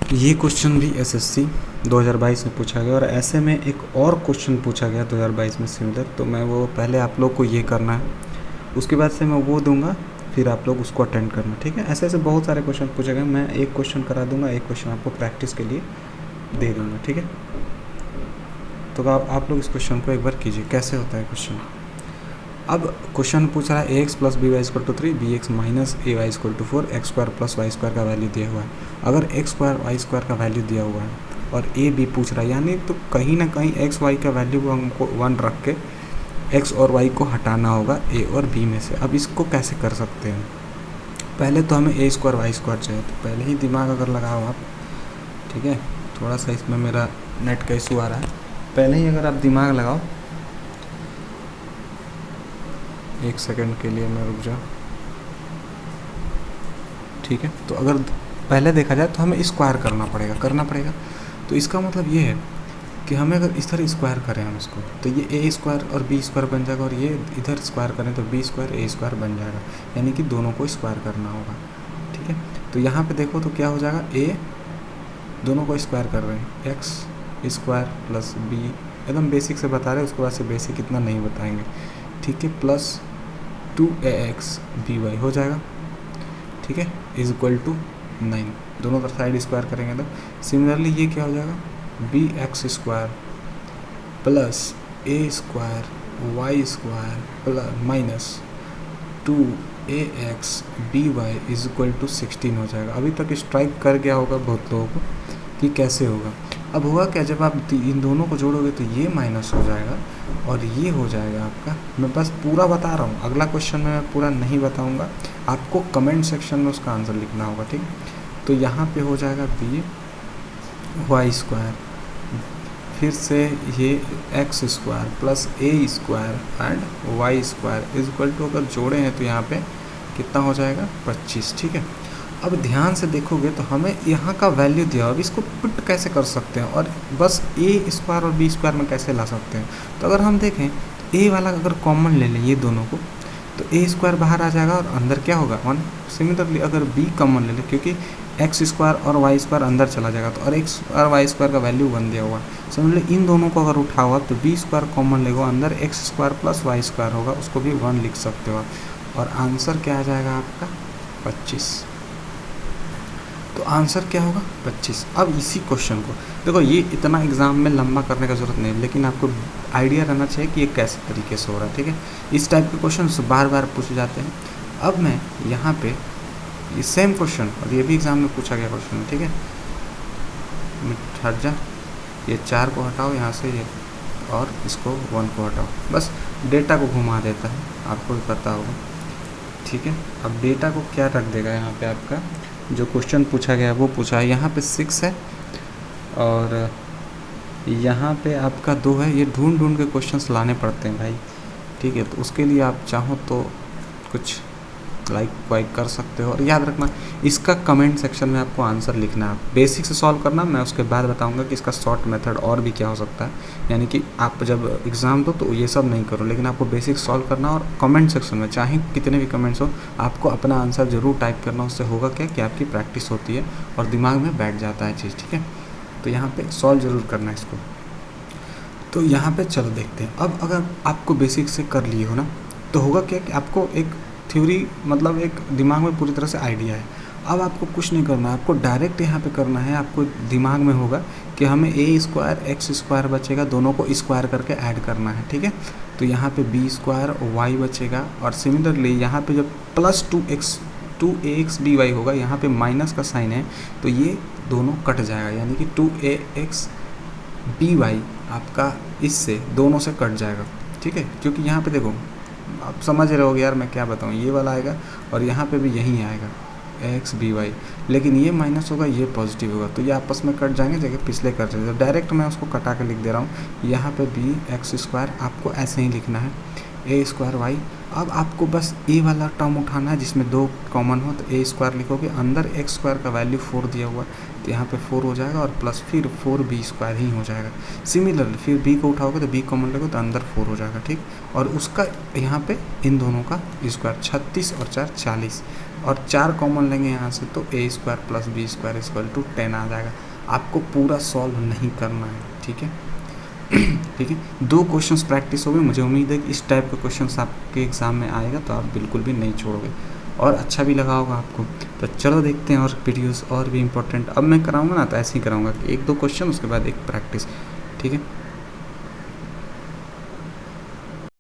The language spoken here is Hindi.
ये क्वेश्चन भी एसएससी 2022 में पूछा गया और ऐसे में एक और क्वेश्चन पूछा गया 2022 में सिमिलर, तो मैं वो पहले आप लोग को ये करना है, उसके बाद से मैं वो दूंगा, फिर आप लोग उसको अटेंड करना, ठीक है। ऐसे ऐसे बहुत सारे क्वेश्चन पूछे गए, मैं एक क्वेश्चन करा दूंगा, एक क्वेश्चन आपको प्रैक्टिस के लिए दे दूंगा, ठीक है। तो आप लोग इस क्वेश्चन को एक बार कीजिए, कैसे होता है क्वेश्चन। अब क्वेश्चन पूछ रहा है A X plus B Y equal to 3, B X minus A Y equal to 4, X square plus Y square का वैल्यू दिया हुआ है। अगर एक्स स्क्वायर वाई स्क्वायर का वैल्यू दिया हुआ है और ए बी पूछ रहा है, यानी तो कहीं ना कहीं एक्स वाई का वैल्यू को हमको 1 रख के एक्स और वाई को हटाना होगा ए और बी में से। अब इसको कैसे कर सकते हैं, पहले तो हमें ए स्क्वायर वाई स्क्वायर चाहिए, तो पहले ही दिमाग अगर लगाओ आप, ठीक है। थोड़ा सा इसमें मेरा नेट का इशू आ रहा है, पहले ही अगर आप दिमाग लगाओ, एक सेकंड के लिए मैं रुक जाऊँ, ठीक है। तो अगर पहले देखा जाए तो हमें स्क्वायर करना पड़ेगा। तो इसका मतलब ये है कि हमें अगर इस तरह स्क्वायर करें हम इसको, तो ये ए स्क्वायर और बी स्क्वायर बन जाएगा, और ये इधर स्क्वायर करें तो बी स्क्वायर ए स्क्वायर बन जाएगा, यानी कि दोनों को स्क्वायर करना होगा, ठीक है। तो यहाँ पे देखो तो क्या हो जाएगा, ए दोनों को स्क्वायर कर रहे हैं, एक्स स्क्वायर प्लस बी, एकदम बेसिक से बता रहे हैं, उसके बाद से बेसिक इतना नहीं बताएंगे, ठीक है, प्लस 2ax by हो जाएगा, ठीक है, इज इक्वल टू 9। दोनों तरफ साइड स्क्वायर करेंगे तो सिमिलरली ये क्या हो जाएगा, B X square plus A square Y square plus minus 2ax by is equal to 16 हो जाएगा। अभी तक स्ट्राइक कर गया होगा बहुत लोगों को कि कैसे होगा। अब होगा क्या, जब आप इन दोनों को जोड़ोगे तो ये माइनस हो जाएगा और ये हो जाएगा आपका, मैं बस पूरा बता रहा हूँ, अगला क्वेश्चन में मैं पूरा नहीं बताऊँगा, आपको कमेंट सेक्शन में उसका आंसर लिखना होगा, ठीक। तो यहाँ पे हो जाएगा बी वाई स्क्वायर, फिर से ये X square plus A square and Y square is equal to, अगर जोड़े हैं तो यहाँ पे कितना हो जाएगा 25, ठीक है। अब ध्यान से देखोगे तो हमें यहाँ का वैल्यू दिया, अब इसको पुट कैसे कर सकते हैं और बस ए स्क्वायर और बी स्क्वायर में कैसे ला सकते हैं। तो अगर हम देखें ए वाला अगर कॉमन ले लें ये दोनों को, तो ए स्क्वायर बाहर आ जाएगा और अंदर क्या होगा 1। सिमिलरली अगर बी कॉमन ले लें, क्योंकि एक्स स्क्वायर और वाई स्क्वायर अंदर चला जाएगा, तो और एक्स और वाई स्क्वायर का वैल्यू 1 दिया हुआ है। सिमिलरली इन दोनों को अगर उठाओ तो बी स्क्वायर कॉमन लेगा, अंदर X square plus Y square होगा, उसको भी 1 लिख सकते हो आप, और आंसर क्या आ जाएगा आपका 25। तो आंसर क्या होगा 25। अब इसी क्वेश्चन को देखो, ये इतना एग्जाम में लंबा करने का ज़रूरत नहीं है, लेकिन आपको आइडिया रहना चाहिए कि ये कैसे तरीके से हो रहा है, ठीक है। इस टाइप के क्वेश्चन बार बार पूछे जाते हैं। अब मैं यहाँ पे ये सेम क्वेश्चन, और ये भी एग्ज़ाम में पूछा गया क्वेश्चन है, ठीक है। हट जा, ये 4 को हटाओ यहाँ से, ये और इसको 1 को हटाओ, बस डेटा को घुमा देता है, आपको भी पता होगा, ठीक है। अब डेटा को क्या रख देगा, यहाँ पे आपका जो क्वेश्चन पूछा गया वो पूछा है, यहाँ पे 6 है और यहाँ पे आपका 2 है। ये ढूंढ ढूंढ के क्वेश्चंस लाने पड़ते हैं भाई, ठीक है। तो उसके लिए आप चाहो तो कुछ लाइक वाइक कर सकते हो, और याद रखना इसका कमेंट सेक्शन में आपको आंसर लिखना है, बेसिक से सॉल्व करना। मैं उसके बाद बताऊंगा कि इसका शॉर्ट मेथड और भी क्या हो सकता है, यानी कि आप जब एग्ज़ाम दो तो ये सब नहीं करो, लेकिन आपको बेसिक सॉल्व करना, और कमेंट सेक्शन में चाहे कितने भी कमेंट्स हो आपको अपना आंसर ज़रूर टाइप करना। उससे होगा क्या कि आपकी प्रैक्टिस होती है और दिमाग में बैठ जाता है चीज़, ठीक है। तो यहाँ पर सॉल्व ज़रूर करना है इसको। तो यहाँ पर चलो देखते हैं। अब अगर आपको बेसिक से कर लिए हो ना, तो होगा क्या कि आपको एक थ्योरी, मतलब एक दिमाग में पूरी तरह से आइडिया है। अब आपको कुछ नहीं करना है, आपको डायरेक्ट यहाँ पे करना है। आपको दिमाग में होगा कि हमें ए स्क्वायर एक्स स्क्वायर बचेगा, दोनों को स्क्वायर करके ऐड करना है, ठीक है। तो यहाँ पे बी स्क्वायर वाई बचेगा, और सिमिलरली यहाँ पे जब प्लस 2ax by होगा, यहाँ पे माइनस का साइन है तो ये दोनों कट जाएगा, यानी कि 2ax by आपका इससे दोनों से कट जाएगा, ठीक है। क्योंकि यहाँ पे देखो, आप समझ रहे होगे यार मैं क्या बताऊँ, ये वाला आएगा और यहाँ पे भी यही आएगा एक्स बी वाई, लेकिन ये माइनस होगा ये पॉजिटिव होगा, तो ये आपस में कट जाएंगे, जगह पिछले कट जाएंगे। तो डायरेक्ट मैं उसको कटा के लिख दे रहा हूँ, यहाँ पे बी एक्स स्क्वायर आपको ऐसे ही लिखना है, ए स्क्वायर वाई। अब आपको बस ए वाला टर्म उठाना है जिसमें 2 कॉमन हो, तो ए स्क्वायर लिखोगे, अंदर एक्स स्क्वायर का वैल्यू 4 दिया हुआ है तो यहाँ पे 4 हो जाएगा, और प्लस फिर 4b स्क्वायर ही हो जाएगा। सिमिलरली फिर b को उठाओगे तो b कॉमन लगोगे तो अंदर 4 हो जाएगा, ठीक। और उसका यहाँ पे इन दोनों का स्क्वायर 36 और 4 40, और 4 कॉमन लेंगे यहाँ से तो a square plus B square equal to 10 आ जाएगा। आपको पूरा सॉल्व नहीं करना है, ठीक है। ठीक है, 2 क्वेश्चंस प्रैक्टिस हो गए। मुझे उम्मीद है कि इस टाइप के क्वेश्चंस आपके एग्ज़ाम में आएगा तो आप बिल्कुल भी नहीं छोड़ोगे और अच्छा भी लगा होगा आपको। तो चलो देखते हैं और वीडियोस और भी इम्पोर्टेंट। अब मैं कराऊंगा ना तो ऐसे ही कराऊंगा कि 1-2 क्वेश्चन उसके बाद एक प्रैक्टिस, ठीक है।